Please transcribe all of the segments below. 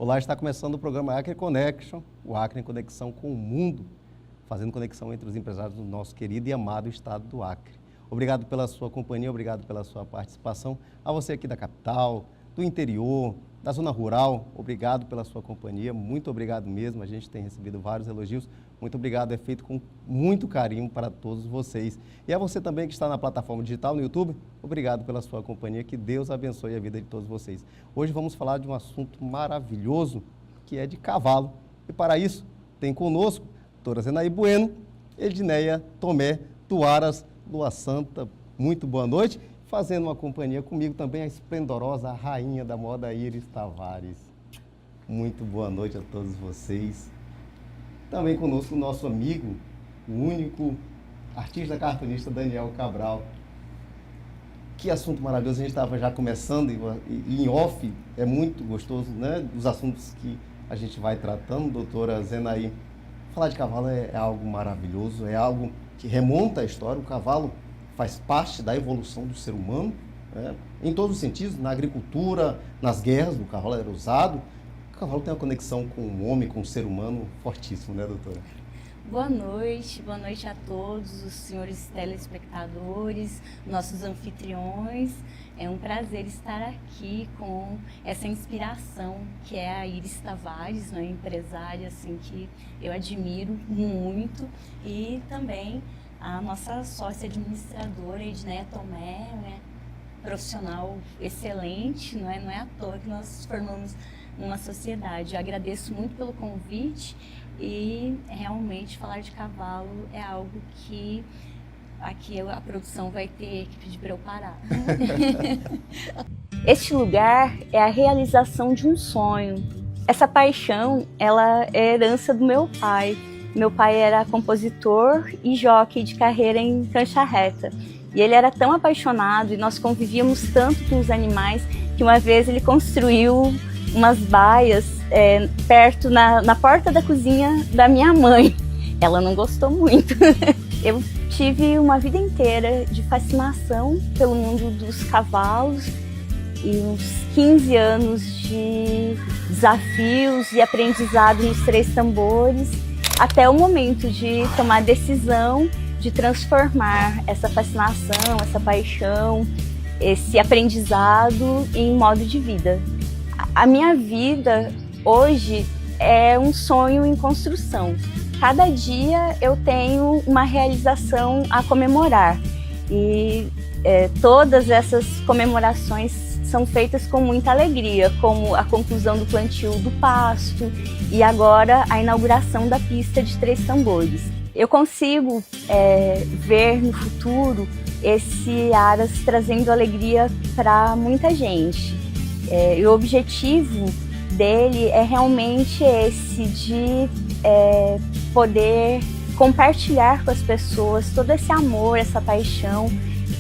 Olá, está começando o programa Acre Connection, o Acre em conexão com o mundo, fazendo conexão entre os empresários do nosso querido e amado estado do Acre. Obrigado pela sua companhia, obrigado pela sua participação. A você aqui da capital, do interior, da zona rural, obrigado pela sua companhia, muito obrigado mesmo. A gente tem recebido vários elogios, muito obrigado, é feito com muito carinho para todos vocês. E a você também que está na plataforma digital, no YouTube, obrigado pela sua companhia, que Deus abençoe a vida de todos vocês. Hoje vamos falar de um assunto maravilhoso, que é de cavalo. E para isso, tem conosco a doutora Zenaí Bueno, Edneia Tomé, do Aras, Lua Santa. Muito boa noite. Fazendo uma companhia comigo também a esplendorosa rainha da moda Iris Tavares. Muito boa noite a todos vocês. Também conosco o nosso amigo, o único artista cartunista Daniel Cabral. Que assunto maravilhoso, a gente estava já começando e em off, é muito gostoso, né? Os assuntos que a gente vai tratando, doutora Zenaí. Falar de cavalo é algo maravilhoso, é algo que remonta a história. O cavalo faz parte da evolução do ser humano, né? Em todos os sentidos, na agricultura, nas guerras, o cavalo era usado. O cavalo tem uma conexão com o homem, com o ser humano fortíssimo, né, doutora? Boa noite a todos os senhores telespectadores, nossos anfitriões. É um prazer estar aqui com essa inspiração que é a Iris Tavares, né, empresária assim, que eu admiro muito, e também a nossa sócia administradora, Edneia Tomé, né, profissional excelente, não é à toa que nós formamos uma sociedade. Eu agradeço muito pelo convite e realmente falar de cavalo é algo que aqui a produção vai ter que pedir para eu parar. Este lugar é a realização de um sonho. Essa paixão, ela é herança do meu pai. Meu pai era compositor e jockey de carreira em prancha reta. E ele era tão apaixonado e nós convivíamos tanto com os animais que uma vez ele construiu umas baias perto na porta da cozinha da minha mãe. Ela não gostou muito. Eu tive uma vida inteira de fascinação pelo mundo dos cavalos e uns 15 anos de desafios e aprendizado nos três tambores, até o momento de tomar a decisão de transformar essa fascinação, essa paixão, esse aprendizado em modo de vida. A minha vida hoje é um sonho em construção. Cada dia eu tenho uma realização a comemorar e todas essas comemorações são feitas com muita alegria, como a conclusão do plantio do pasto e agora a inauguração da pista de três tambores. Eu consigo ver no futuro esse Aras trazendo alegria para muita gente. E o objetivo dele é realmente esse, de poder compartilhar com as pessoas todo esse amor, essa paixão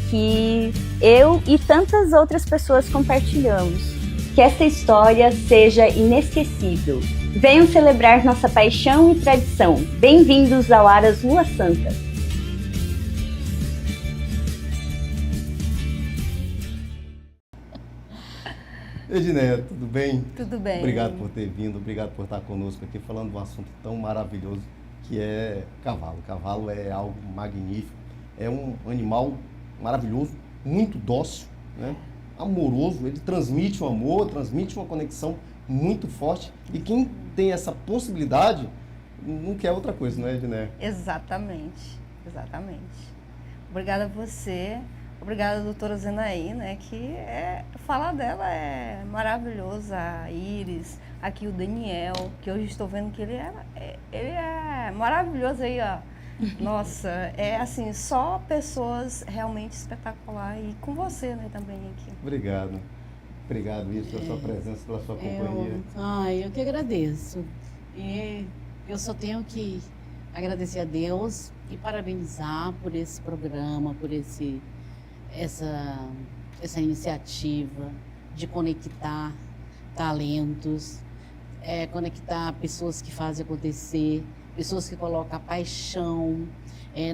que eu e tantas outras pessoas compartilhamos. Que essa história seja inesquecível. Venham celebrar nossa paixão e tradição. Bem-vindos ao Aras Lua Santa. Edneia, tudo bem? Tudo bem. Obrigado por ter vindo, obrigado por estar conosco aqui falando de um assunto tão maravilhoso que é cavalo. Cavalo é algo magnífico, é um animal maravilhoso, muito dócil, né? Amoroso, ele transmite um amor, transmite uma conexão muito forte, e quem tem essa possibilidade não quer outra coisa, não é, Edneia? Exatamente. Obrigada a você. Obrigada, doutora Zenaí, né, que falar dela é maravilhosa, a Iris, aqui o Daniel, que hoje estou vendo que ele é maravilhoso aí, ó. Nossa, é assim, só pessoas realmente espetaculares, e com você, né, também aqui. Obrigado, Iris, pela sua presença, pela sua companhia. Eu que agradeço. Eu só tenho que agradecer a Deus e parabenizar por esse programa, por essa iniciativa de conectar talentos, conectar pessoas que fazem acontecer, pessoas que colocam a paixão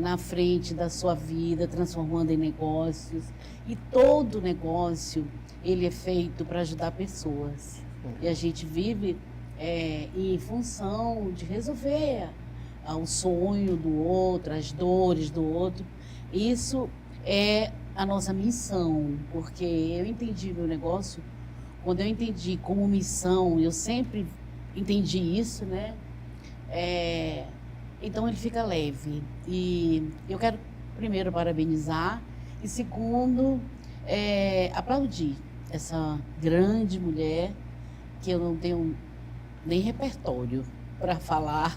na frente da sua vida, transformando em negócios. E todo negócio, ele é feito para ajudar pessoas. E a gente vive em função de resolver o sonho do outro, as dores do outro. Isso é a nossa missão, porque eu entendi meu negócio, quando eu entendi como missão, eu sempre entendi isso, né? Então ele fica leve. E eu quero, primeiro, parabenizar e, segundo, aplaudir essa grande mulher que eu não tenho nem repertório para falar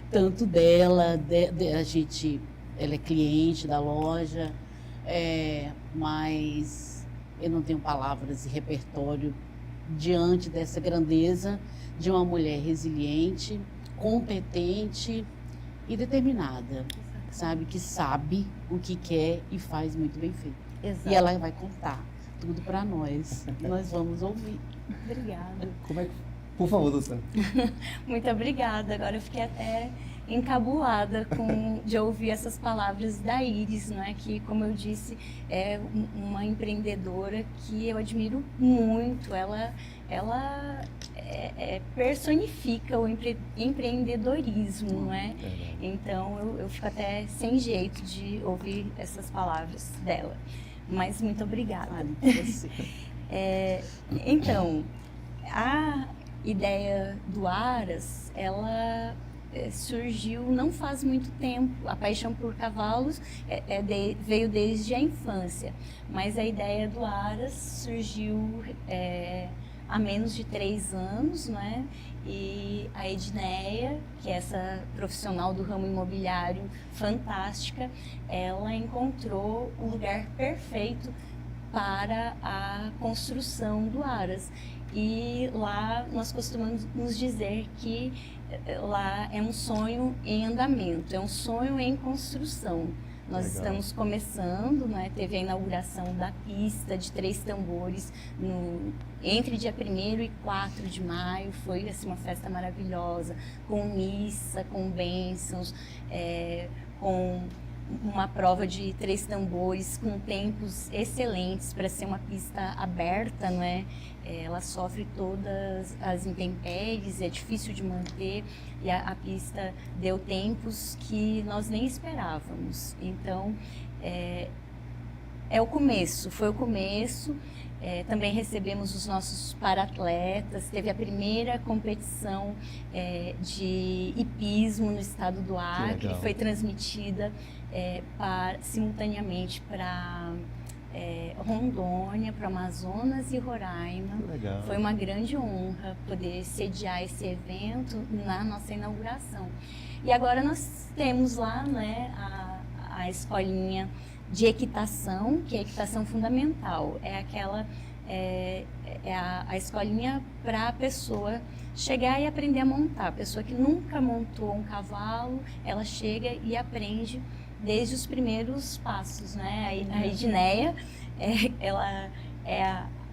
tanto dela. Ela é cliente da loja, mas eu não tenho palavras e repertório diante dessa grandeza de uma mulher resiliente, competente e determinada, sabe? Que sabe o que quer e faz muito bem feito. Exato. E ela vai contar tudo para nós. Nós vamos ouvir. Obrigada. Por favor, doutora. Muito obrigada. Agora eu fiquei até encabulada de ouvir essas palavras da Iris, não é? Que, como eu disse, é uma empreendedora que eu admiro muito. Ela personifica o empreendedorismo, não é? Então eu fico até sem jeito de ouvir essas palavras dela. Mas muito obrigada. Então, a ideia do Aras, ela surgiu não faz muito tempo. A paixão por cavalos veio desde a infância, mas a ideia do Aras surgiu há menos de 3 anos, né? E a Edneia, que é essa profissional do ramo imobiliário fantástica, ela encontrou o lugar perfeito para a construção do Aras. E lá nós costumamos nos dizer que lá é um sonho em andamento, é um sonho em construção. Nós estamos começando, né? Teve a inauguração da pista de 3 tambores entre dia 1º e 4 de maio. Foi assim, uma festa maravilhosa, com missa, com bênçãos, com uma prova de 3 tambores, com tempos excelentes para ser uma pista aberta, não é? Ela sofre todas as intempéries, é difícil de manter, e a pista deu tempos que nós nem esperávamos. Então, foi o começo. Também recebemos os nossos para-atletas. Teve a primeira competição de hipismo no estado do Acre, foi transmitida simultaneamente para Rondônia, para Amazonas e Roraima. Foi uma grande honra poder sediar esse evento na nossa inauguração. E agora nós temos lá, né, a escolinha de equitação, que é a equitação fundamental. É aquela a escolinha para a pessoa chegar e aprender a montar. A pessoa que nunca montou um cavalo, ela chega e aprende desde os primeiros passos, né? A Edneia, ela é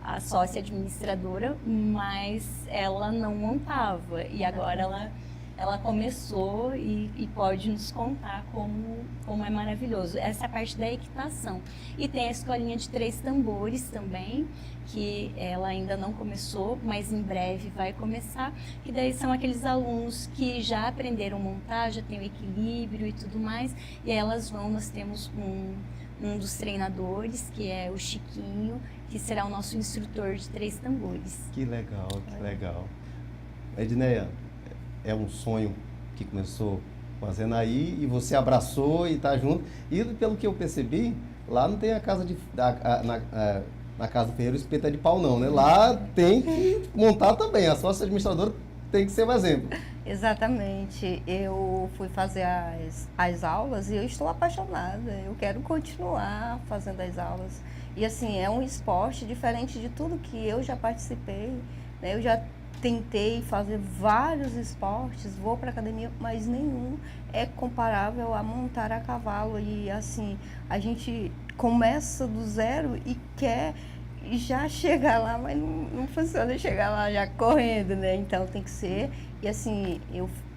a sócia administradora, mas ela não montava. E agora ela começou e pode nos contar como é maravilhoso. Essa é a parte da equitação. E tem a escolinha de 3 tambores também, que ela ainda não começou, mas em breve vai começar. Que daí são aqueles alunos que já aprenderam a montar, já tem o equilíbrio e tudo mais. E aí nós temos um dos treinadores, que é o Chiquinho, que será o nosso instrutor de 3 tambores. Que legal, que legal. Edneia, é um sonho que começou com a Zenaí e você abraçou e está junto. E pelo que eu percebi, lá não tem a casa na casa do Ferreiro espeta de pau não, né? Lá tem que montar também. A sócia administradora tem que ser o exemplo. Exatamente. Eu fui fazer as aulas e eu estou apaixonada. Eu quero continuar fazendo as aulas. E assim, é um esporte diferente de tudo que eu já participei, né? Eu já tentei fazer vários esportes, vou para academia, mas nenhum é comparável a montar a cavalo. E assim, a gente começa do zero e quer já chegar lá, mas não funciona chegar lá já correndo, né? Então tem que ser. E assim,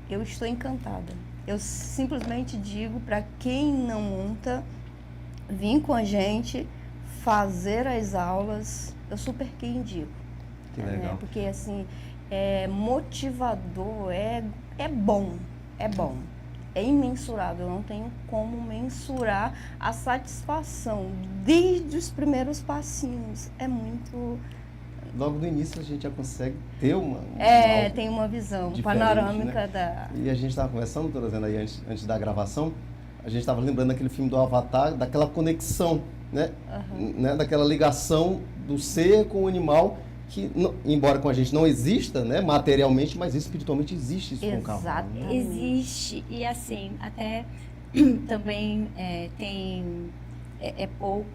eu estou encantada. Eu simplesmente digo para quem não monta, vir com a gente, fazer as aulas, eu super que indico. Que legal. Porque assim, é motivador, é bom, é bom. É imensurável, eu não tenho como mensurar a satisfação desde os primeiros passinhos. É muito... Logo no início a gente já consegue ter algo tem uma visão diferente, panorâmica, né? da... E a gente estava conversando, doutora Zena, aí antes da gravação, a gente estava lembrando daquele filme do Avatar, daquela conexão, né? Né? Daquela ligação do ser com o animal, que, embora com a gente não exista, né, materialmente, mas espiritualmente existe isso com o cavalo. Né? Existe, e assim, até também tem pouco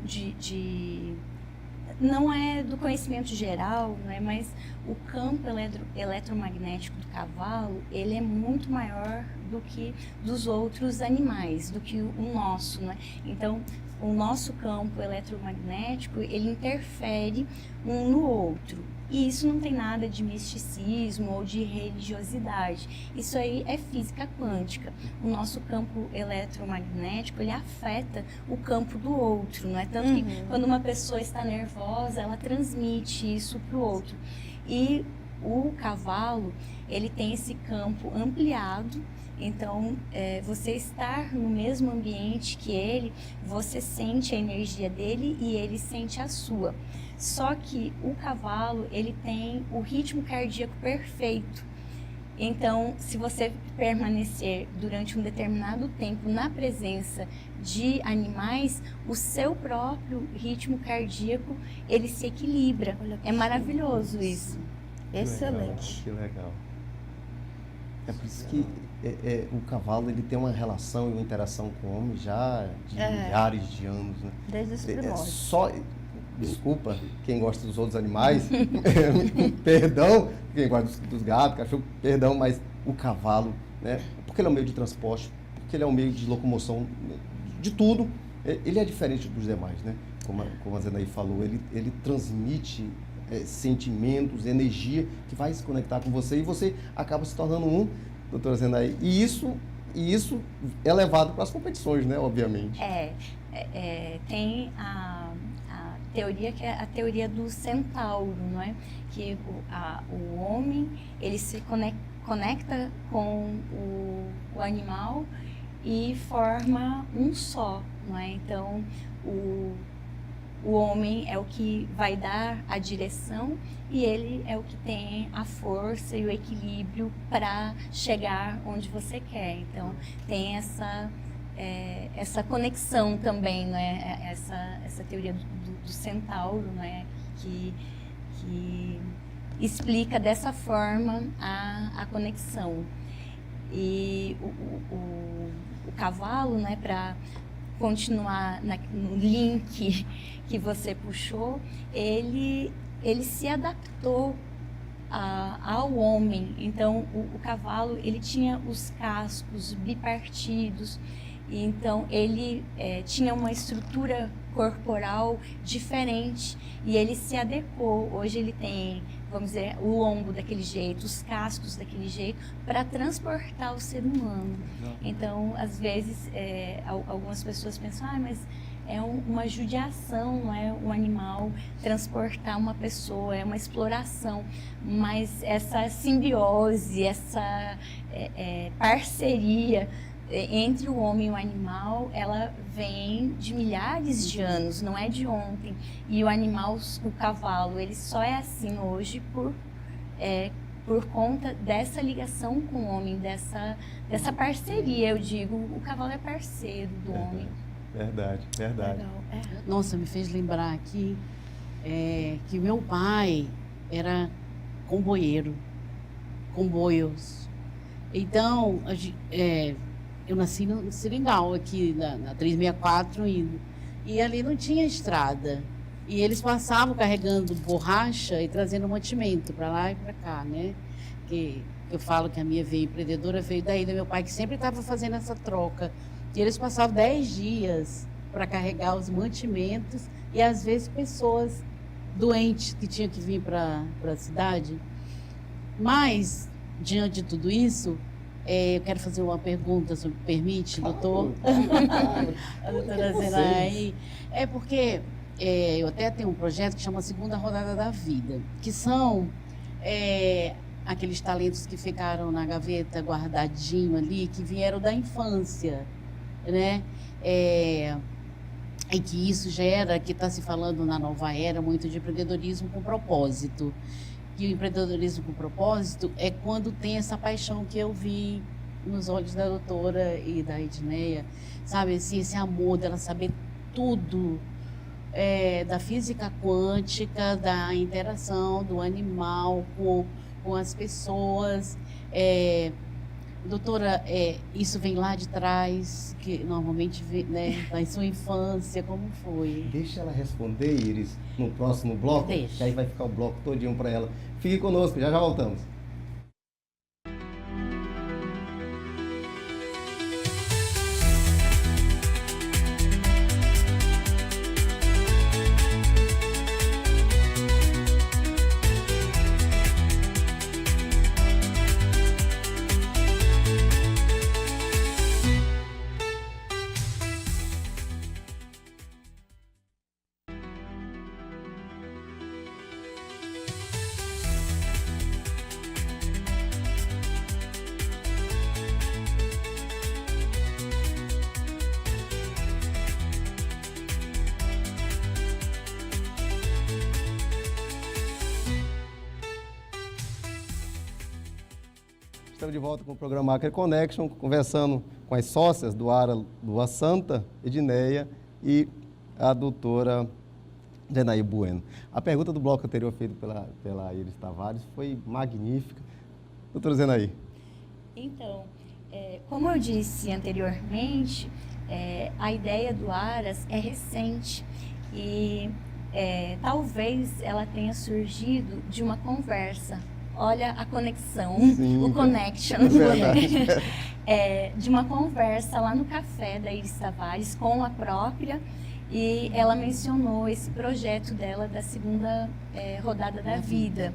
não é do conhecimento geral, né, mas o campo eletromagnético do cavalo, ele é muito maior do que dos outros animais, do que o nosso, né? Então, o nosso campo eletromagnético, ele interfere um no outro. E isso não tem nada de misticismo ou de religiosidade. Isso aí é física quântica. O nosso campo eletromagnético, ele afeta o campo do outro, não é? Tanto que quando uma pessoa está nervosa, ela transmite isso para o outro. E o cavalo, ele tem esse campo ampliado. Então, você estar no mesmo ambiente que ele, você sente a energia dele e ele sente a sua. Só que o cavalo, ele tem o ritmo cardíaco perfeito. Então, se você permanecer durante um determinado tempo na presença de animais, o seu próprio ritmo cardíaco, ele se equilibra. É maravilhoso isso. Excelente. Que legal. É por isso que o cavalo, ele tem uma relação e uma interação com o homem já de milhares de anos, né? Desde os primórdios. Desculpa, quem gosta dos outros animais, perdão, quem gosta dos gatos, cachorro, perdão, mas o cavalo, né? Porque ele é um meio de transporte, porque ele é um meio de locomoção de tudo, ele é diferente dos demais, né? Como a Zenaí falou, ele transmite sentimentos, energia que vai se conectar com você e você acaba se tornando um, doutora Zenaí. E isso é levado para as competições, né? Obviamente. Tem a teoria que é a teoria do centauro, não é? Que o homem, ele se conecta com o animal e forma um só, não é? Então, o homem é o que vai dar a direção e ele é o que tem a força e o equilíbrio para chegar onde você quer. Então, tem essa conexão também, né? Essa teoria do centauro, né? Que explica dessa forma a conexão. E o cavalo, né? Para continuar no link que você puxou, ele se adaptou ao homem. Então, o cavalo, ele tinha os cascos bipartidos, e então ele tinha uma estrutura corporal diferente e ele se adequou. Hoje ele tem, vamos dizer, o lombo daquele jeito, os cascos daquele jeito, para transportar o ser humano. Então, às vezes, algumas pessoas pensam, mas é uma judiação, não é um animal transportar uma pessoa, é uma exploração. Mas essa simbiose, essa parceria entre o homem e o animal, ela vem de milhares de anos, não é de ontem. E o animal, o cavalo, ele só é assim hoje por conta dessa ligação com o homem, dessa parceria. Eu digo, o cavalo é parceiro do homem. Verdade. Legal. Nossa, me fez lembrar aqui que meu pai era comboieiro, comboios. Então, eu nasci no Seringal, aqui na 364, e ali não tinha estrada. E eles passavam carregando borracha e trazendo mantimento para lá e para cá, né? Que eu falo que a minha veia empreendedora veio daí do meu pai, que sempre estava fazendo essa troca. E eles passavam 10 dias para carregar os mantimentos e, às vezes, pessoas doentes que tinham que vir para a cidade. Mas, diante de tudo isso, eu quero fazer uma pergunta, se me permite, doutor? A doutora Zenaí. É porque eu até tenho um projeto que chama Segunda Rodada da Vida, que são aqueles talentos que ficaram na gaveta guardadinho ali, que vieram da infância, né? E que isso gera, que está se falando na nova era, muito de empreendedorismo com propósito. Que o empreendedorismo com propósito é quando tem essa paixão que eu vi nos olhos da doutora e da Edneia, sabe, assim, esse amor dela saber tudo da física quântica, da interação do animal com as pessoas. Doutora, isso vem lá de trás, que normalmente vem, né, na sua infância, como foi? Deixa ela responder, Iris, no próximo bloco, Deixa. que aí vai ficar o bloco todinho para ela. Fique conosco, já já voltamos. Estamos de volta com o programa Acre Connection, conversando com as sócias do ARA Lua Santa, Edneia, e a doutora Zenaí Bueno. A pergunta do bloco anterior feita pela Iris Tavares foi magnífica. Doutora Zenaí. Então, como eu disse anteriormente, a ideia do ARAS é recente e talvez ela tenha surgido de uma conversa. Olha a conexão, Sim, o connection, de uma conversa lá no café da Iris Tavares com a própria, e ela mencionou esse projeto dela da segunda rodada da vida.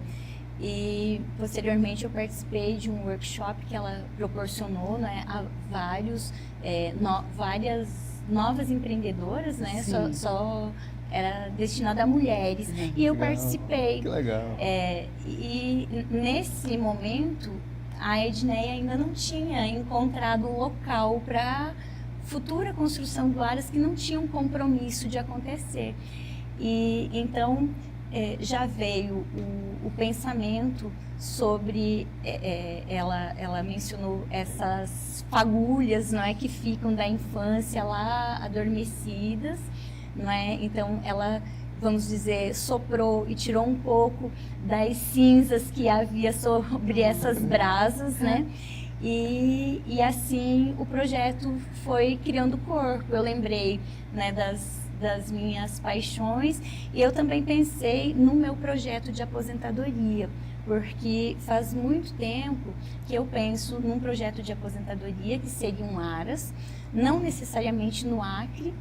E posteriormente eu participei de um workshop que ela proporcionou, né, a várias novas empreendedoras, né, só era destinada a mulheres, e eu participei. Que legal. E nesse momento a Edneia ainda não tinha encontrado um local para futura construção do ARAS, que não tinha um compromisso de acontecer. E então já veio o pensamento sobre, ela mencionou essas fagulhas, não é, que ficam da infância lá adormecidas, não é? Então ela, vamos dizer, soprou e tirou um pouco das cinzas que havia sobre essas brasas, né? E assim o projeto foi criando corpo. Eu lembrei, né, das minhas paixões, e eu também pensei no meu projeto de aposentadoria, porque faz muito tempo que eu penso num projeto de aposentadoria que seria um ARAS, não necessariamente no Acre.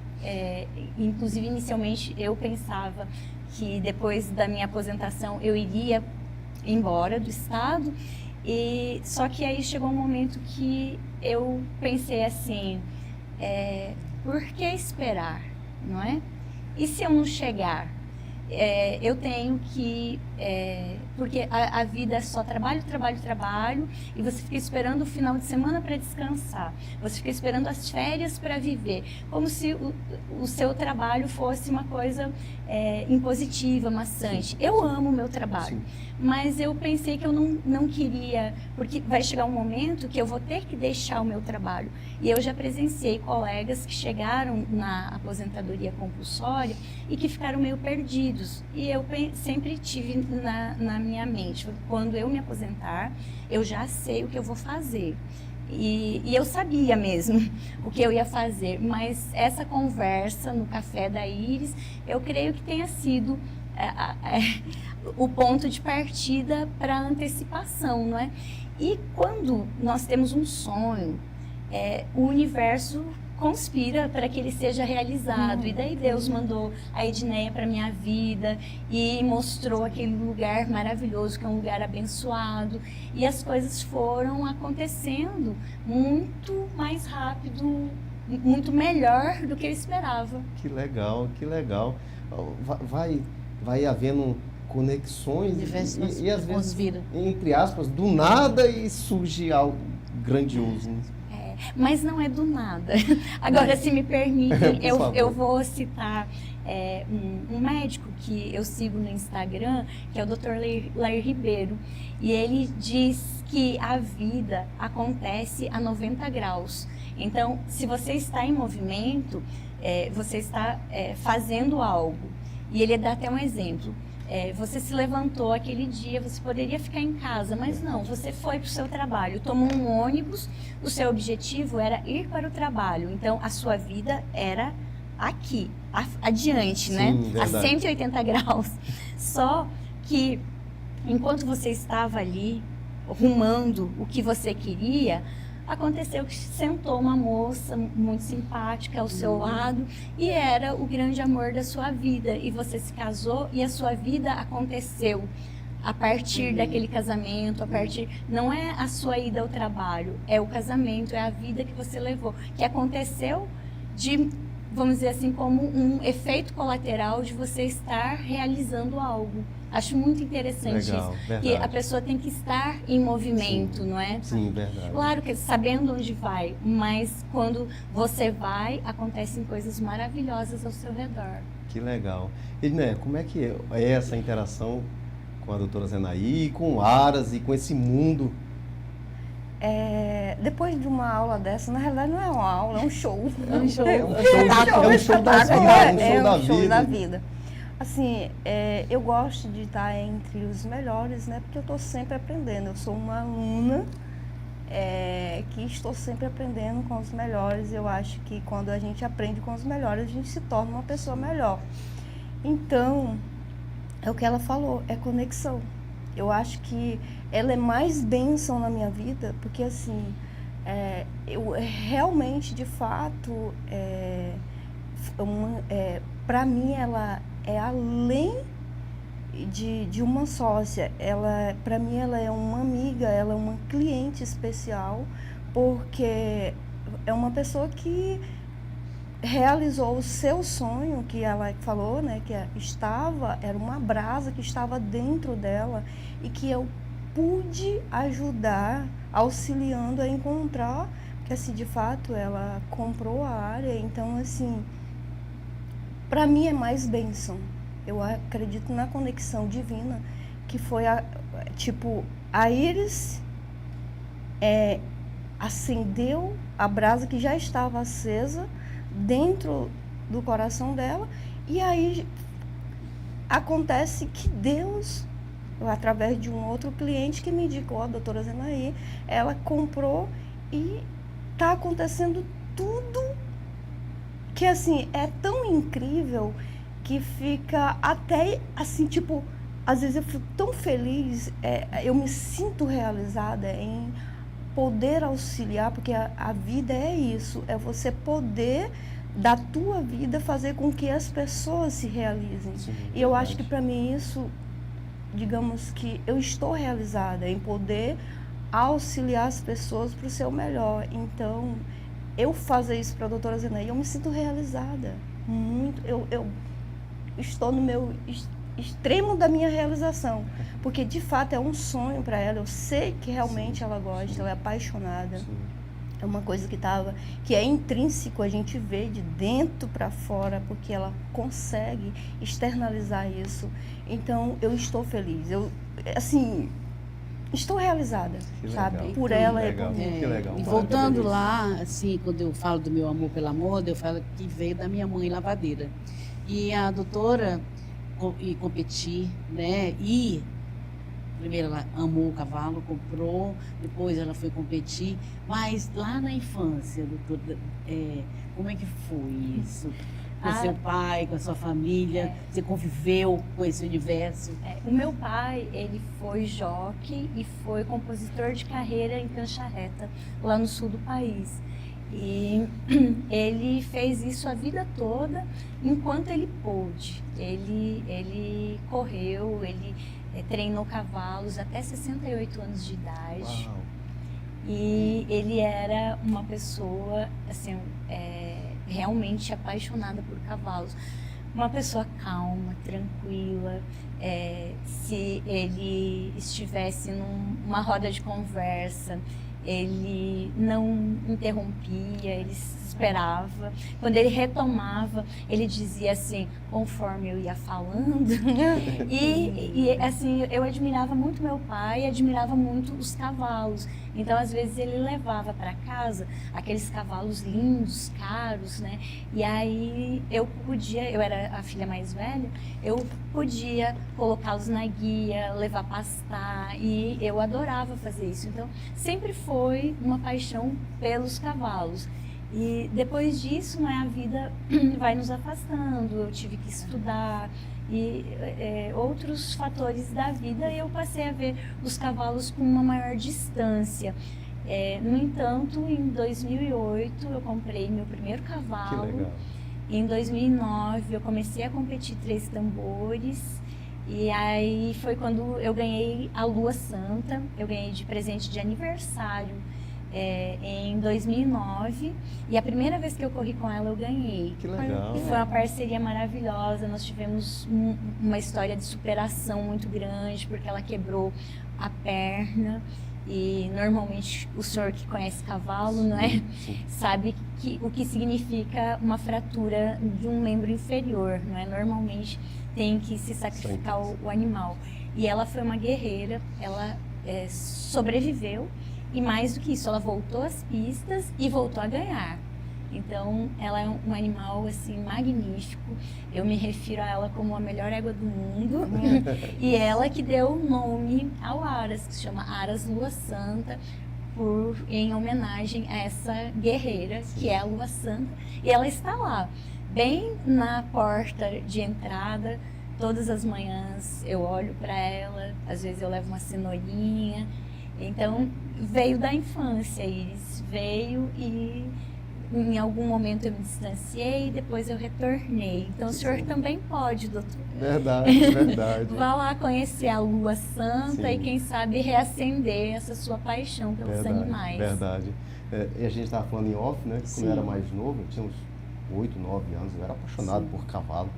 Inclusive inicialmente eu pensava que depois da minha aposentação eu iria embora do estado, e só que aí chegou um momento que eu pensei assim, por que esperar, não é? E se eu não chegar? Eu tenho que, porque a vida é só trabalho, trabalho, trabalho, e você fica esperando o final de semana para descansar, você fica esperando as férias para viver, como se o seu trabalho fosse uma coisa impositiva, maçante. Eu amo o meu trabalho, mas eu pensei que eu não queria, porque vai chegar um momento que eu vou ter que deixar o meu trabalho. E eu já presenciei colegas que chegaram na aposentadoria compulsória e que ficaram meio perdidos. E eu sempre tive na minha mente, quando eu me aposentar, eu já sei o que eu vou fazer. E eu sabia mesmo o que eu ia fazer, mas essa conversa no café da Iris, eu creio que tenha sido o ponto de partida para a antecipação, não é? E quando nós temos um sonho, o universo conspira para que ele seja realizado. E daí Deus mandou a Edneia para minha vida e mostrou aquele lugar maravilhoso, que é um lugar abençoado. E as coisas foram acontecendo muito mais rápido, muito melhor do que eu esperava. Que legal, que legal. Vai havendo conexões Universo e às vezes, conspira. entre aspas, do nada e surge algo grandioso. Né? Mas não é do nada. Agora, se me permitem, Por favor. eu vou citar um médico que eu sigo no Instagram, que é o Dr. Lair Ribeiro, e ele diz que a vida acontece a 90 graus. Então, se você está em movimento, você está fazendo algo. E ele dá até um exemplo. Você se levantou aquele dia, você poderia ficar em casa, mas não, você foi para o seu trabalho, tomou um ônibus, o seu objetivo era ir para o trabalho, então a sua vida era aqui, adiante, Sim, né? verdade. A 180 graus. Só que enquanto você estava ali, rumando o que você queria, aconteceu que sentou uma moça muito simpática ao seu lado e era o grande amor da sua vida. E você se casou e a sua vida aconteceu a partir daquele casamento, não é a sua ida ao trabalho, é o casamento, é a vida que você levou, que aconteceu vamos dizer assim, como um efeito colateral de você estar realizando algo. Acho muito interessante Legal, isso. verdade. Que a pessoa tem que estar em movimento, não é? Sim, verdade. Claro que sabendo onde vai, mas quando você vai, acontecem coisas maravilhosas ao seu redor. Que legal. Edné, como é que é essa interação com a doutora Zenaí, com o Aras e com esse mundo? Depois de uma aula dessa, na realidade não é uma aula, é um show. É um show, É é um show da vida, é um show da vida. vida. Assim, eu gosto de estar entre os melhores, né? Porque eu estou sempre aprendendo. Eu sou uma aluna que estou sempre aprendendo com os melhores. Eu acho que quando a gente aprende com os melhores, a gente se torna uma pessoa melhor. Então, é o que ela falou, é conexão. Eu acho que ela é mais bênção na minha vida, porque assim, eu realmente, de fato, para mim ela é além de uma sócia. Para mim ela é uma amiga, ela é uma cliente especial, porque é uma pessoa que realizou o seu sonho, que ela falou, né, que era uma brasa que estava dentro dela e que eu pude ajudar, auxiliando a encontrar, porque assim, de fato, ela comprou a área, então assim, para mim é mais bênção. Eu acredito na conexão divina, que foi a Iris acendeu a brasa que já estava acesa dentro do coração dela, e aí acontece que Deus, através de um outro cliente que me indicou, a doutora Zenaí, ela comprou e está acontecendo tudo que assim é tão incrível que fica até assim, tipo, às vezes eu fico tão feliz, eu me sinto realizada em poder auxiliar, porque a vida é isso, é você poder da tua vida fazer com que as pessoas se realizem. Sim, e eu acho verdade. que para mim isso, digamos que eu estou realizada em poder auxiliar as pessoas para o seu melhor. Então, eu fazer isso para a doutora Zenaí, eu me sinto realizada. Muito, eu estou no meu extremo da minha realização, porque de fato é um sonho para ela. Eu sei que realmente ela gosta, ela é apaixonada. Sim. É uma coisa que é intrínseco, a gente vê de dentro para fora, porque ela consegue externalizar isso. Então, eu estou feliz. Eu, assim, estou realizada, Que sabe? legal. Por Que ela legal. e por mim. Que legal. E voltando Maravilhoso. lá, assim, quando eu falo do meu amor pela moda, eu falo que veio da minha mãe lavadeira. E a doutora competir, né? E primeiro ela amou o cavalo, comprou, depois ela foi competir. Mas lá na infância, doutora, como é que foi isso? Com seu pai, com a sua família? Você conviveu com esse universo? O meu pai, ele foi jockey e foi compositor de carreira em Cancha Reta, lá no sul do país. E ele fez isso a vida toda, enquanto ele pôde. Ele correu, ele treinou cavalos até 68 anos de idade. Uau. E ele era uma pessoa, assim, realmente apaixonada por cavalos. uma pessoa calma, tranquila. Se ele estivesse numa roda de conversa, ele não interrompia, ele esperava. Quando ele retomava, ele dizia assim, conforme eu ia falando. E assim, eu admirava muito meu pai, admirava muito os cavalos. Então, às vezes, ele levava para casa aqueles cavalos lindos, caros, né? E aí eu era a filha mais velha, eu podia colocá-los na guia, levar pastar, e eu adorava fazer isso. Então, sempre foi uma paixão pelos cavalos. E depois disso, né, a vida vai nos afastando, eu tive que estudar e outros fatores da vida, e eu passei a ver os cavalos com uma maior distância. No entanto, em 2008 eu comprei meu primeiro cavalo. Que legal. Em 2009 eu comecei a competir 3 tambores. E aí foi quando eu ganhei a Lua Santa, eu ganhei de presente de aniversário em 2009, e a primeira vez que eu corri com ela eu ganhei. Que legal. E foi uma parceria maravilhosa, nós tivemos uma história de superação muito grande, porque ela quebrou a perna, e normalmente o senhor que conhece cavalo, não é? Sabe o que significa uma fratura de um membro inferior, não é? Normalmente tem que se sacrificar o animal. E ela foi uma guerreira, ela sobreviveu, e mais do que isso, ela voltou às pistas e voltou a ganhar. Então, ela é um animal assim magnífico. Eu me refiro a ela como a melhor égua do mundo. E ela que deu o nome ao Aras, que se chama Aras Lua Santa, em homenagem a essa guerreira, que é a Lua Santa. E ela está lá, bem na porta de entrada. Todas as manhãs eu olho para ela, às vezes eu levo uma cenourinha. Então, veio da infância, Iris. Veio e em algum momento eu me distanciei, depois eu retornei. Então, o senhor também pode, doutor. Verdade, verdade. Vá lá conhecer a Lua Santa. Sim. E quem sabe reacender essa sua paixão pelos animais. Verdade. E a gente estava falando em off, né? Que quando eu era mais novo, eu tinha uns 8, 9 anos, eu era apaixonado por cavalo.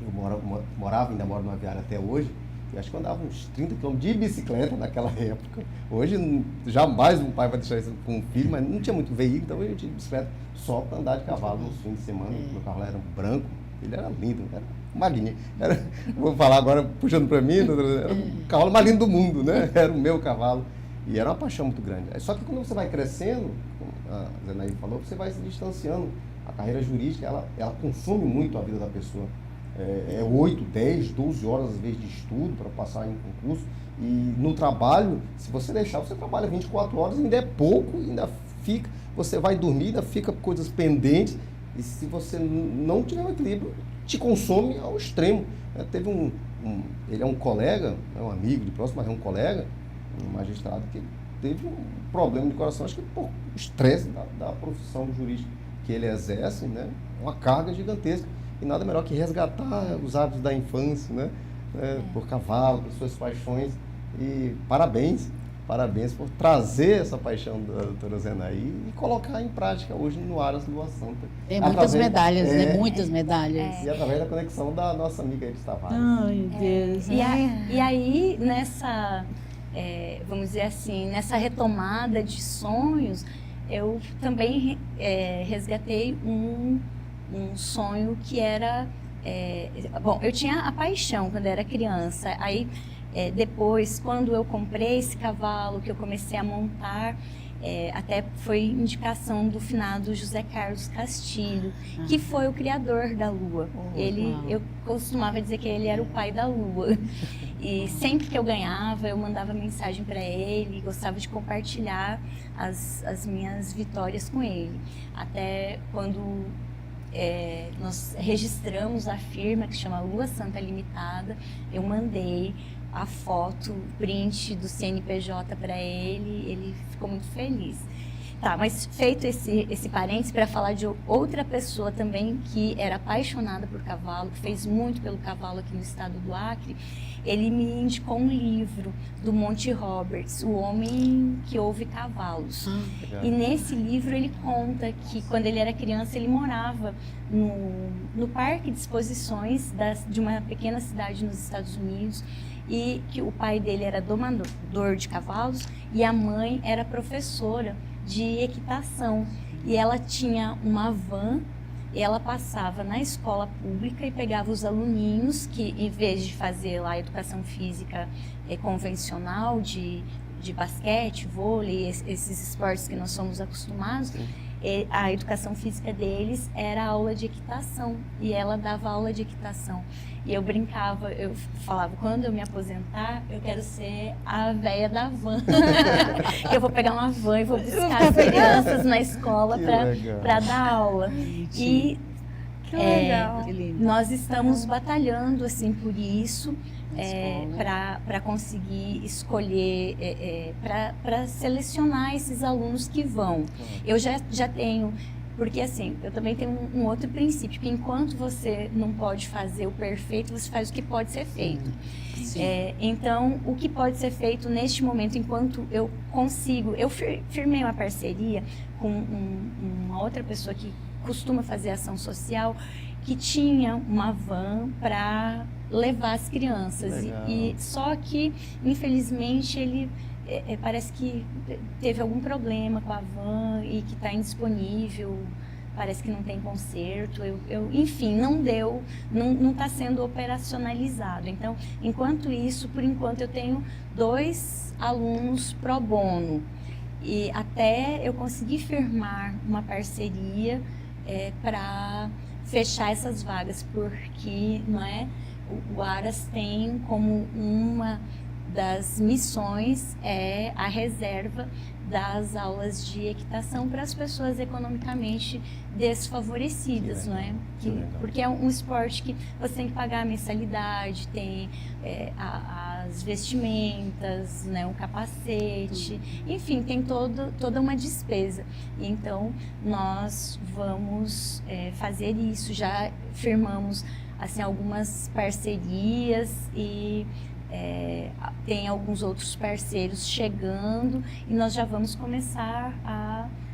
Eu ainda moro numa Aviária até hoje. E acho que eu andava uns 30 km de bicicleta naquela época. Hoje, jamais um pai vai deixar isso com um filho, mas não tinha muito veículo, então eu tinha bicicleta só para andar de cavalo nos fins de semana. Meu cavalo era branco, ele era lindo, era magnífico. Vou falar agora, puxando para mim, era o cavalo mais lindo do mundo, né? Era o meu cavalo. E era uma paixão muito grande. Só que quando você vai crescendo, como a Zenaí falou, você vai se distanciando. A carreira jurídica, ela consome muito a vida da pessoa. 8, 10, 12 horas às vezes de estudo para passar em concurso, e no trabalho, se você deixar, você trabalha 24 horas, ainda é pouco, ainda fica, você vai dormir, ainda fica coisas pendentes, e se você não tiver um equilíbrio, te consome ao extremo. Teve ele é um colega, é um amigo de próximo, mas é um colega, um magistrado que teve um problema de coração, acho que por estresse da profissão jurídica que ele exerce, né? Uma carga gigantesca. E nada melhor que resgatar os hábitos da infância, né? Por cavalo, por suas paixões. E parabéns por trazer essa paixão da doutora Zenaí e colocar em prática hoje no Aras Lua Santa. Tem muitas medalhas, né? Muitas medalhas. E através da conexão da nossa amiga Iris Tavares. Ai, meu Deus. E aí, nessa, vamos dizer assim, nessa retomada de sonhos, eu também resgatei um sonho que era... bom, eu tinha a paixão quando eu era criança. Aí, depois, quando eu comprei esse cavalo, que eu comecei a montar, até foi indicação do finado José Carlos Castilho, que foi o criador da Lua. Eu costumava dizer que ele era o pai da Lua. E sempre que eu ganhava, eu mandava mensagem para ele, gostava de compartilhar as minhas vitórias com ele. Até quando... nós registramos a firma que chama Lua Santa Limitada, eu mandei a foto, print do CNPJ para ele ficou muito feliz. Tá, mas feito esse parênteses para falar de outra pessoa também que era apaixonada por cavalo, que fez muito pelo cavalo aqui no estado do Acre, ele me indicou um livro do Monty Roberts, O Homem que Ouve Cavalos. Legal. E nesse livro ele conta que quando ele era criança ele morava no parque de exposições de uma pequena cidade nos Estados Unidos, e que o pai dele era domador de cavalos e a mãe era professora de equitação. E ela tinha uma van e ela passava na escola pública e pegava os aluninhos que, em vez de fazer lá educação física convencional de basquete, vôlei, esses esportes que nós somos acostumados, a educação física deles era aula de equitação, e ela dava aula de equitação. E eu brincava, eu falava, quando eu me aposentar, eu quero ser a véia da van. Eu vou pegar uma van e vou buscar as crianças na escola para dar aula. E Que legal. nós estamos batalhando assim por isso, para conseguir escolher, para selecionar esses alunos que vão. Eu já tenho, porque assim, eu também tenho um outro princípio, que enquanto você não pode fazer o perfeito, você faz o que pode ser feito. Então, o que pode ser feito neste momento, enquanto eu consigo, eu firmei uma parceria com uma outra pessoa que costuma fazer ação social, que tinha uma van para levar as crianças. E só que, infelizmente, ele parece que teve algum problema com a van e que está indisponível, parece que não tem conserto, enfim, não deu, não está sendo operacionalizado. Então, enquanto isso, por enquanto eu tenho 2 alunos pro bono, e até eu conseguir firmar uma parceria para fechar essas vagas, porque o Aras tem como uma das missões a reserva das aulas de equitação para as pessoas economicamente desfavorecidas, não é? Porque é um esporte que você tem que pagar a mensalidade, tem as vestimentas, né, o capacete, enfim, tem toda uma despesa. Então, nós vamos fazer isso, já firmamos assim, algumas parcerias e tem alguns outros parceiros chegando, e nós já vamos começar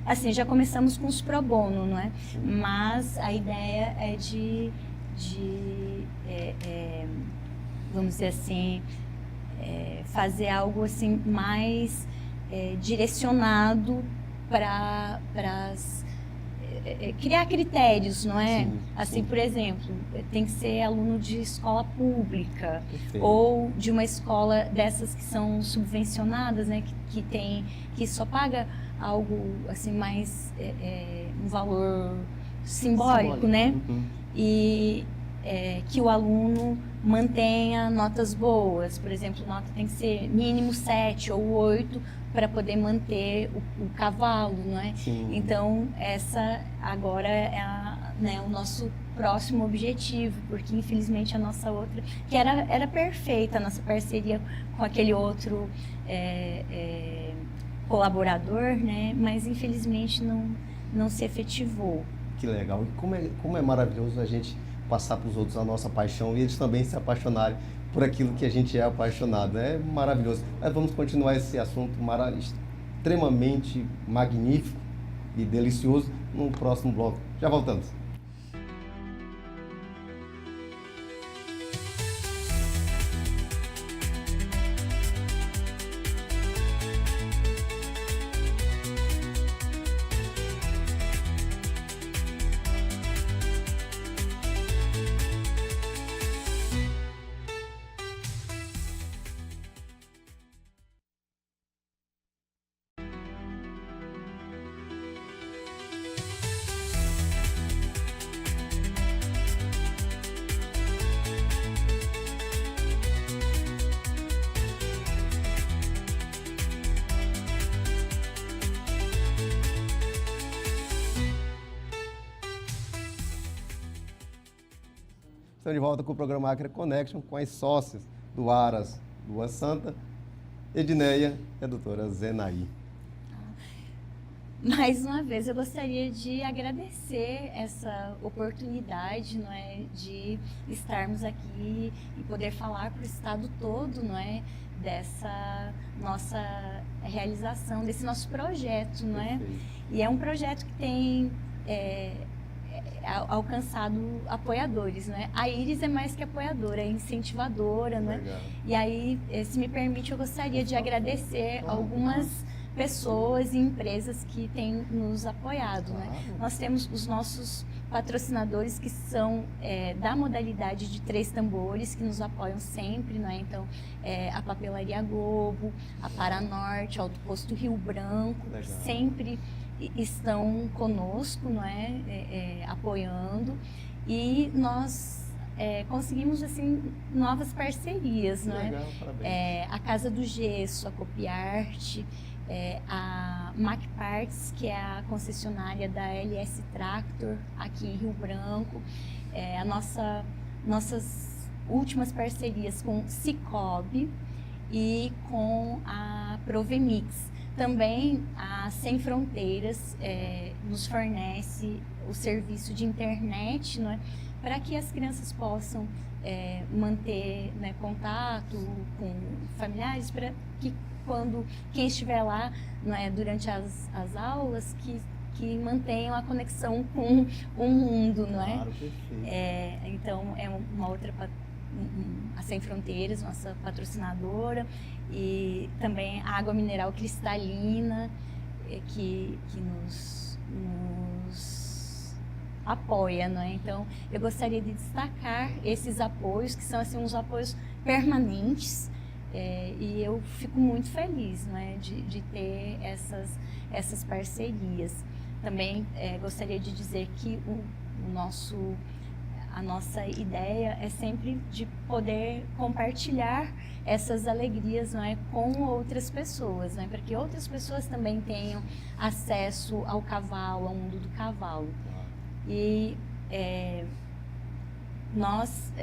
assim, já começamos com os pro bono, não é? Mas a ideia é de vamos dizer assim, fazer algo assim mais direcionado para criar critérios, não é? Assim, por exemplo, tem que ser aluno de escola pública. Perfeito. Ou de uma escola dessas que são subvencionadas, né? Que só paga algo assim mais um valor simbólico, né? E que o aluno mantenha notas boas. Por exemplo, nota tem que ser mínimo 7 ou 8 para poder manter o cavalo, não é? Então, essa agora é o nosso próximo objetivo, porque infelizmente a nossa outra, que era perfeita, a nossa parceria com aquele outro colaborador, né? Mas infelizmente não se efetivou. Que legal. E como é maravilhoso a gente passar para os outros a nossa paixão e eles também se apaixonarem por aquilo que a gente é apaixonado. É maravilhoso. Mas vamos continuar esse assunto extremamente magnífico e delicioso no próximo bloco. Já voltamos. Estamos de volta com o programa Acre Connection, com as sócias do Aras, Lua Santa, Edneia e a doutora Zenaí. Mais uma vez, eu gostaria de agradecer essa oportunidade, não é, de estarmos aqui e poder falar para o estado todo, não é, dessa nossa realização, desse nosso projeto, não é? E é um projeto que tem alcançado apoiadores, né? A Iris é mais que apoiadora, é incentivadora, né? Legal. E aí, se me permite, eu gostaria de agradecer algumas pessoas e empresas que têm nos apoiado, né? Nós temos os nossos patrocinadores que são da modalidade de 3 tambores, que nos apoiam sempre, né? Então, a Papelaria Globo, a Paranorte, o Alto Posto Rio Branco, Legal. sempre estão conosco, não é? Apoiando, e nós conseguimos assim novas parcerias, não é? Legal, parabéns. A Casa do Gesso, a Copiarte, a Mac Parts, que é a concessionária da LS Tractor aqui em Rio Branco, nossas últimas parcerias com Cicobi e com a Provemix. Também a Sem Fronteiras nos fornece o serviço de internet, não é? Para que as crianças possam manter, né, contato com familiares, para que quando quem estiver lá, não é, durante as aulas, que mantenham a conexão com o mundo, não é? Claro, perfeito. Então, é uma outra, a Sem Fronteiras, nossa patrocinadora, e também a água mineral cristalina, que nos apoia, não é? Então, eu gostaria de destacar esses apoios, que são assim, uns apoios permanentes, e eu fico muito feliz, não é, de ter essas parcerias. Também gostaria de dizer que a nossa ideia é sempre de poder compartilhar essas alegrias, não é, com outras pessoas, não é, para que outras pessoas também tenham acesso ao cavalo, ao mundo do cavalo. E nós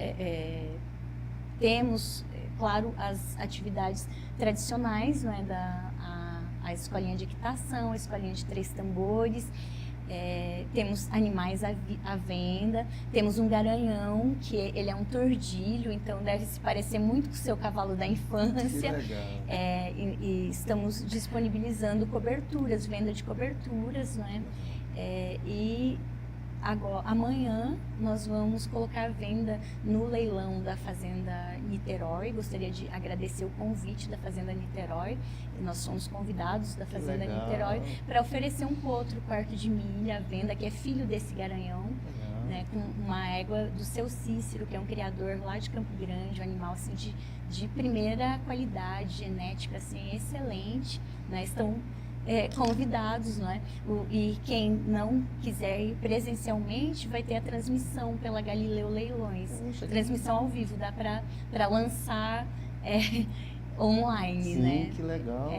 temos, claro, as atividades tradicionais, não é, a escolinha de equitação, a escolinha de 3 tambores, temos animais à venda, temos um garanhão, que ele é um tordilho, então deve se parecer muito com o seu cavalo da infância. Que legal. E estamos disponibilizando coberturas, venda de coberturas, não é? E agora, amanhã nós vamos colocar venda no leilão da Fazenda Niterói. Gostaria de agradecer o convite da Fazenda Niterói. Nós somos convidados da Fazenda Niterói para oferecer um potro quarto de milha à venda, que é filho desse garanhão, né, com uma égua do seu Cícero, que é um criador lá de Campo Grande, um animal assim, de primeira qualidade, genética assim, excelente, né? Estão convidados, não é? E quem não quiser ir presencialmente vai ter a transmissão pela Galileu Leilões. Transmissão ao vivo, dá para lançar online. Sim, né? Que legal.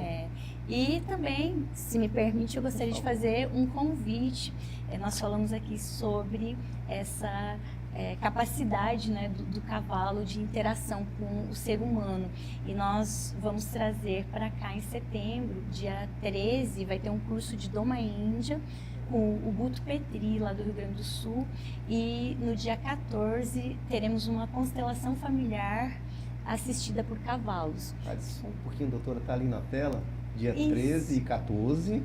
E também, se me permite, eu gostaria de fazer um convite. Nós falamos aqui sobre essa capacidade, né, do cavalo de interação com o ser humano. E nós vamos trazer para cá em setembro, dia 13, vai ter um curso de Doma Índia com o Guto Petri, lá do Rio Grande do Sul. E no dia 14 teremos uma constelação familiar assistida por cavalos. Só um pouquinho, doutora, está ali na tela, dia Isso. 13 e 14.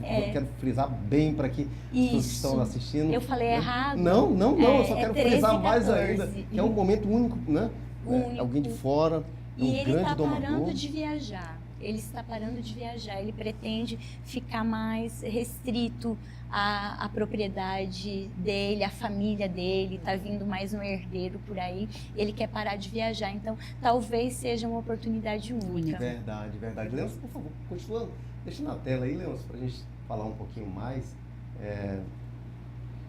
Eu quero frisar bem para que as pessoas que estão assistindo... Eu falei errado? Não, eu só quero 13 frisar e 14. mais ainda, que é um momento único, né? Único. Alguém de fora, E um ele grande está domador. parando de viajar. Ele pretende ficar mais restrito à propriedade dele, à família dele, está vindo mais um herdeiro por aí, ele quer parar de viajar, então talvez seja uma oportunidade única. Verdade. Leôncio, por favor, continuando, deixa na tela aí, Leôncio, para a gente falar um pouquinho mais.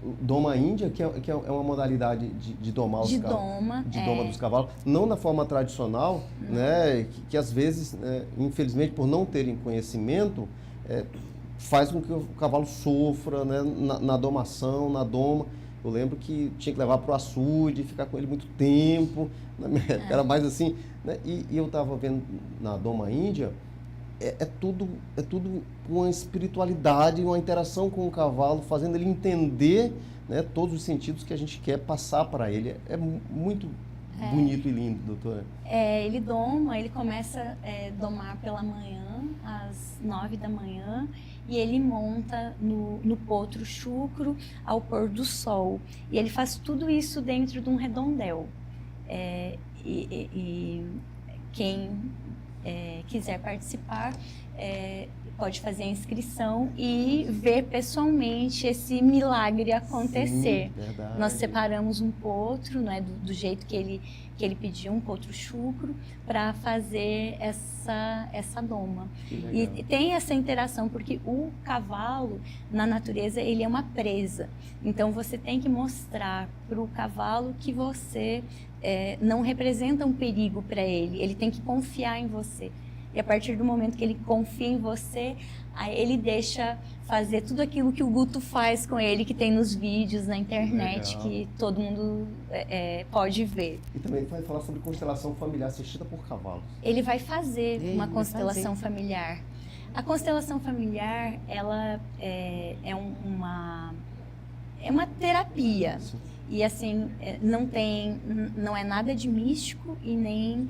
O Doma Índia, que é uma modalidade de domar os cavalos. De doma dos cavalos, não na forma tradicional, né, que às vezes, infelizmente, por não terem conhecimento, faz com que o cavalo sofra, né, na domação, na doma. Eu lembro que tinha que levar para o açude, ficar com ele muito tempo, na minha época era mais assim, né, e eu estava vendo na Doma Índia, é tudo uma espiritualidade, uma interação com o cavalo, fazendo ele entender, né, todos os sentidos que a gente quer passar para ele. É muito bonito e lindo, doutora. Ele começa a domar pela manhã, às 9 da manhã, e ele monta no potro chucro ao pôr do sol. E ele faz tudo isso dentro de um redondel. Quem quiser participar pode fazer a inscrição e ver pessoalmente esse milagre acontecer. Sim, verdade. Nós separamos um potro, né, do jeito que ele pediu, um potro chucro, para fazer essa doma. E tem essa interação, porque o cavalo, na natureza, ele é uma presa. Então, você tem que mostrar para o cavalo que você não representa um perigo para ele. Ele tem que confiar em você. E a partir do momento que ele confia em você, aí ele deixa fazer tudo aquilo que o Guto faz com ele, que tem nos vídeos na internet, que todo mundo pode ver. E também vai falar sobre constelação familiar assistida por cavalos. Ele vai fazer uma constelação familiar. A constelação familiar, ela é uma terapia. Sim. E assim, não é nada de místico e nem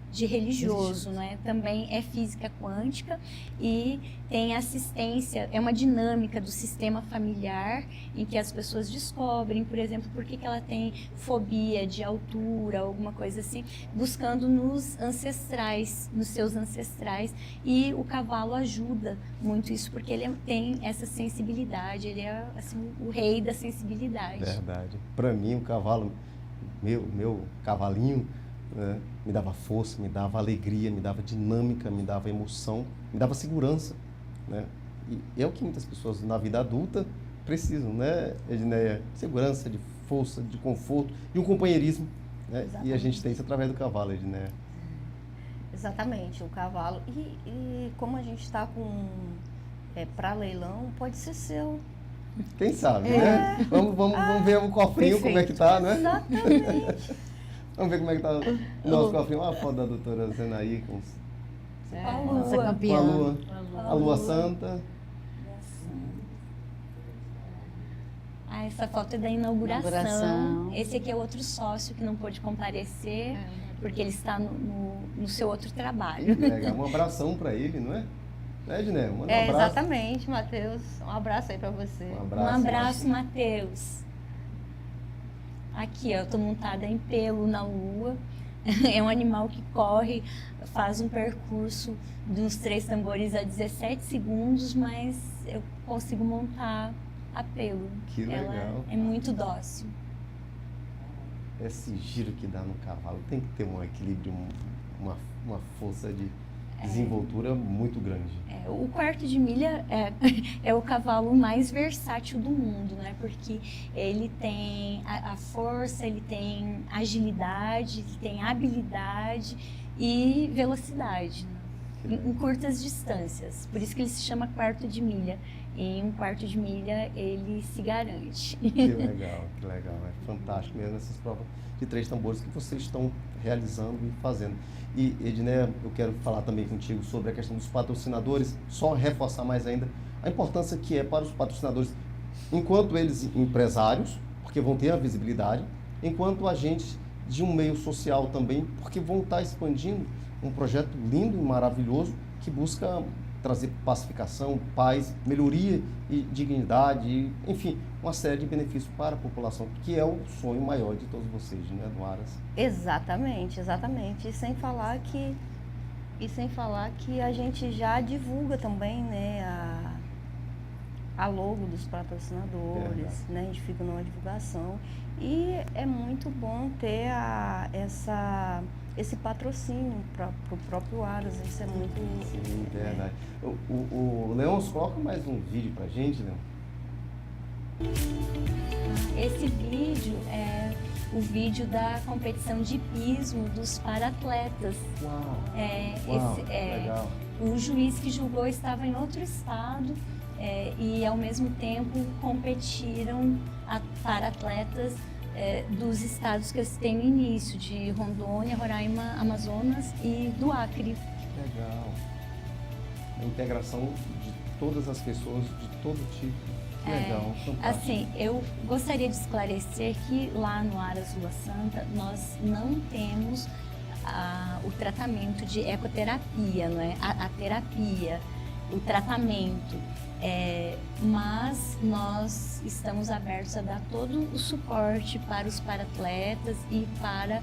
de religioso, né? Também é física quântica e tem assistência, é uma dinâmica do sistema familiar em que as pessoas descobrem, por exemplo, por que ela tem fobia de altura, alguma coisa assim, buscando nos ancestrais, nos seus ancestrais, e o cavalo ajuda muito isso, porque ele tem essa sensibilidade, ele é assim, o rei da sensibilidade. Verdade. Para mim, o cavalo, meu cavalinho, né, me dava força, me dava alegria, me dava dinâmica, me dava emoção, me dava segurança, né? E é o que muitas pessoas na vida adulta precisam, né, Edneia? Segurança, de força, de conforto, de um companheirismo, né? E a gente tem isso através do cavalo, Edneia. Exatamente, o cavalo. E como a gente está com para leilão, pode ser seu. Quem sabe, né? Vamos ver o cofrinho, como é que tá, né? Exatamente. Vamos ver como é que tá o nosso cofrinho. Olha a foto da doutora Zenaí com A Nossa lua. campeã. a lua. A lua santa. Essa foto é da inauguração. Inauguração. Esse aqui é outro sócio que não pôde comparecer, porque ele está no seu outro trabalho. Legal. Um abração para ele, não é? Né, Edneia? Manda um abraço. Exatamente, Matheus. Um abraço aí para você. Um abraço, Matheus. Aqui, ó, eu tô montada em pelo na lua. É um animal que corre, faz um percurso de uns 3 tambores a 17 segundos, mas eu consigo montar a pelo. Que legal. Ela é muito dócil. Esse giro que dá no cavalo tem que ter um equilíbrio, uma força de desenvoltura muito grande. O quarto de milha é o cavalo mais versátil do mundo, né? Porque ele tem a força, ele tem agilidade, ele tem habilidade e velocidade, né? Em curtas distâncias. Por isso que ele se chama quarto de milha. Em um quarto de milha ele se garante. Que legal, que legal. É fantástico mesmo essas provas de 3 tambores que vocês estão realizando e fazendo. E, Edneia, eu quero falar também contigo sobre a questão dos patrocinadores, só reforçar mais ainda a importância que é para os patrocinadores, enquanto eles empresários, porque vão ter a visibilidade, enquanto agentes de um meio social também, porque vão estar expandindo um projeto lindo e maravilhoso que busca trazer pacificação, paz, melhoria e dignidade, e, enfim, uma série de benefícios para a população, que é o sonho maior de todos vocês, né, do Aras? Exatamente, exatamente. E sem falar que a gente já divulga também, né, a logo dos patrocinadores, né, a gente fica numa divulgação. E é muito bom ter esse patrocínio para o próprio Aras, isso é muito... Sim, verdade. O Leôncio, coloca mais um vídeo pra gente, Leão. Esse vídeo é o vídeo da competição de hipismo dos para-atletas. Uau, legal. O juiz que julgou estava em outro estado e, ao mesmo tempo, competiram para-atletas dos estados que eu citei no início, de Rondônia, Roraima, Amazonas e do Acre. Legal. A integração de todas as pessoas, de todo tipo. Legal, fantástico. Assim, eu gostaria de esclarecer que lá no Aras Lua Santa nós não temos o tratamento de ecoterapia, não é? A terapia, o tratamento, mas nós estamos abertos a dar todo o suporte para os paratletas e para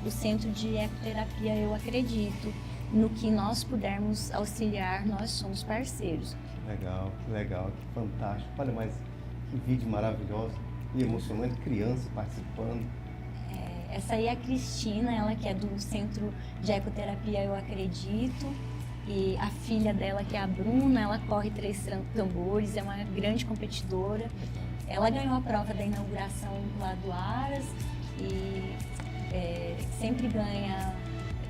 o Centro de Ecoterapia, eu acredito. No que nós pudermos auxiliar, nós somos parceiros. Que legal, que fantástico. Olha, mas que vídeo maravilhoso e emocionante, criança participando. Essa aí é a Cristina, ela que é do Centro de Ecoterapia, eu acredito. E a filha dela, que é a Bruna, ela corre 3 tambores, é uma grande competidora. Ela ganhou a prova da inauguração lá do Aras e sempre ganha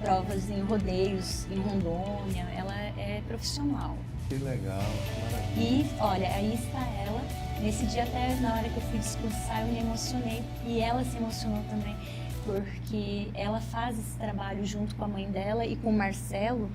provas em rodeios em Rondônia. Ela é profissional. Que legal, que maravilha. E olha, aí está ela. Nesse dia, até na hora que eu fui discursar, eu me emocionei. E ela se emocionou também, porque ela faz esse trabalho junto com a mãe dela e com o Marcelo,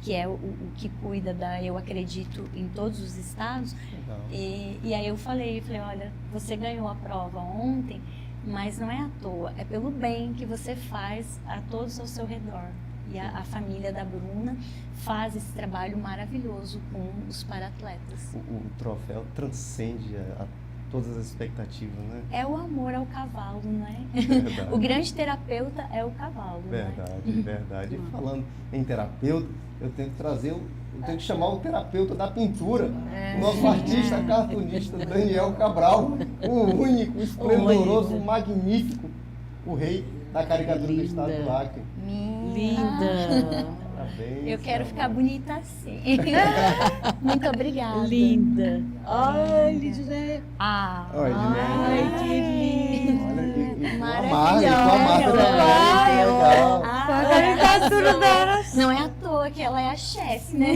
que é o que cuida da Eu Acredito em todos os estados. Legal. E aí eu falei, olha, você ganhou a prova ontem, mas não é à toa, é pelo bem que você faz a todos ao seu redor. E a família da Bruna faz esse trabalho maravilhoso com os paratletas. O troféu transcende a todas as expectativas, né? É o amor ao cavalo, não é? Verdade. O grande terapeuta é o cavalo, Verdade, não é? verdade. E falando em terapeuta, eu tenho que chamar o terapeuta da pintura, o nosso artista cartunista Daniel Cabral, o único, o esplendoroso, o magnífico, o rei da caricatura do estado do Acre. Linda. Parabéns. Eu quero ficar bonita assim. Muito obrigada. Linda. Ai, Lidiné. Olha, Ai, que lindo. Olha que Maravilhosa. legal. A caricatura dela. Não é à toa que ela é a chefe, né?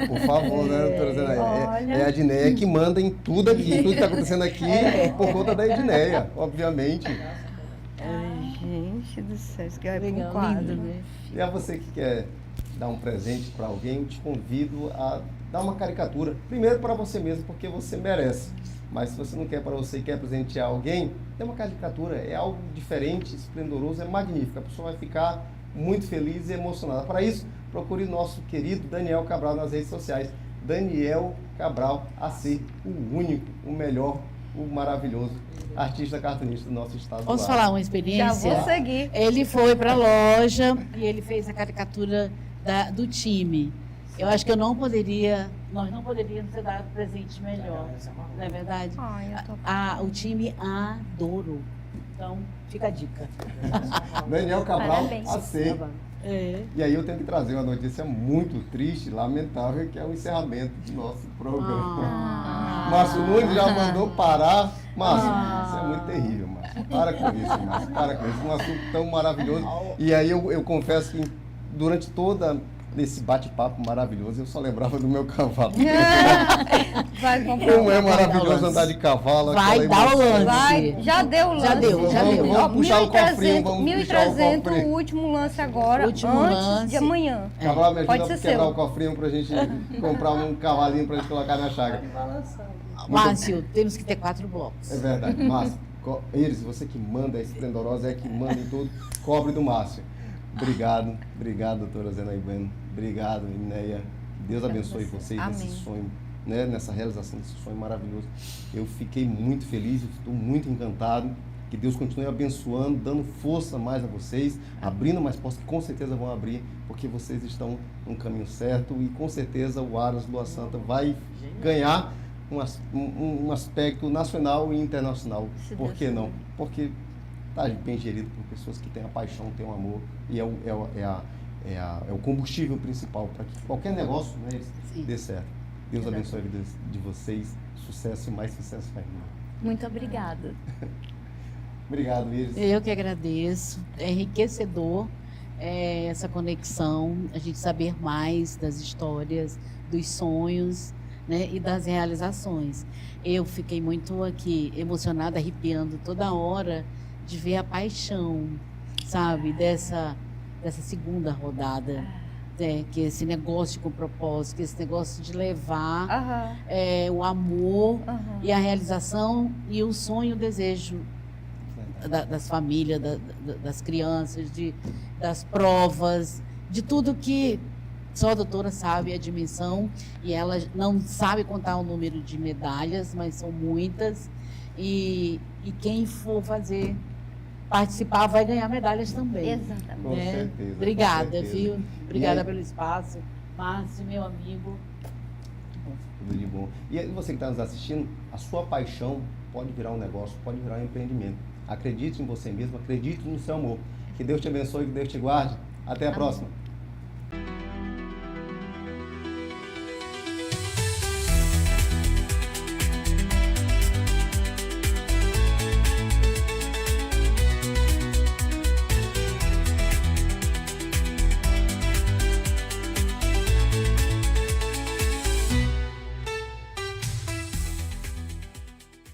Por favor, né, doutora Zenaide? Olha. É a Edneia que manda em tudo aqui, tudo que está acontecendo aqui por conta da Edneia, obviamente. Ai, gente do céu, isso que é Legal, um quadro. lindo, né? E a você que quer dar um presente para alguém, eu te convido a dar uma caricatura. Primeiro para você mesmo, porque você merece. Mas se você não quer para você e quer presentear alguém, dê uma caricatura. É algo diferente, esplendoroso, é magnífico. A pessoa vai ficar muito feliz e emocionada. Para isso, procure o nosso querido Daniel Cabral nas redes sociais. Daniel Cabral AC, o único, o melhor, o maravilhoso artista cartunista do nosso estado. Posso do Acre. falar uma Já experiência? vou seguir. Ele foi para a loja e ele fez a caricatura do time. Eu acho que nós não poderíamos ter dado presente melhor, não é verdade? Ai, eu tô... O time adorou. Então, fica a dica. Daniel Cabral Parabéns. AC. É. E aí eu tenho que trazer uma notícia muito triste, lamentável, que é o encerramento do nosso programa. Márcio Nunes já mandou parar. Márcio, isso é muito terrível, Márcio. Para com isso, Márcio. Para com isso. Um assunto tão maravilhoso. E aí eu confesso que durante toda esse bate-papo maravilhoso, eu só lembrava do meu cavalo. Vai comprar. Como é Vai dar o maravilhoso lance. andar de cavalo. Vai aquela dar o emoção. lance. Vai, já deu o lance. Já deu, já deu. Vamos puxar o cofrinho, vamos puxar o 1.300, cofrinho. o último lance agora, Último antes lance. de amanhã. Cabral, me Pode ajuda a ser quebrar seu. o cofrinho pra gente comprar um cavalinho pra gente colocar na chácara. Márcio, temos que ter 4 blocos. É verdade, Márcio. Iris, você que manda, é esplendorosa, é que manda em tudo, cobre do Márcio. Obrigado, doutora Zenaide Bueno. Obrigado, Inéia. Deus abençoe vocês Amém. nesse sonho, né, nessa realização desse sonho maravilhoso. Eu fiquei muito feliz, eu estou muito encantado. Que Deus continue abençoando, dando força mais a vocês, abrindo mais portas, que com certeza vão abrir, porque vocês estão no caminho certo e com certeza o Aras Lua Santa vai ganhar um aspecto nacional e internacional. Por que não? Porque está bem gerido por pessoas que têm a paixão, têm o amor e é o combustível principal para que qualquer negócio, né, dê certo. Deus abençoe a vida de vocês, sucesso e mais sucesso ainda. Muito obrigada. Obrigado, Iris. Eu que agradeço. É enriquecedor essa conexão, a gente saber mais das histórias, dos sonhos, né, e das realizações. Eu fiquei muito aqui emocionada, arrepiando toda hora de ver a paixão, sabe, dessa dessa segunda rodada. Que esse negócio com propósito, que esse negócio de levar o amor e a realização e o sonho e o desejo das famílias, das crianças, das provas, de tudo que só a doutora sabe a dimensão, e ela não sabe contar o número de medalhas, mas são muitas, e quem for participar vai ganhar medalhas também. Exatamente. Com certeza. Obrigada, com certeza. viu? Obrigada aí? pelo espaço. Márcio, meu amigo. Tudo de bom. E aí, você que está nos assistindo, a sua paixão pode virar um negócio, pode virar um empreendimento. Acredite em você mesmo, acredite no seu amor. Que Deus te abençoe, que Deus te guarde. Até a próxima.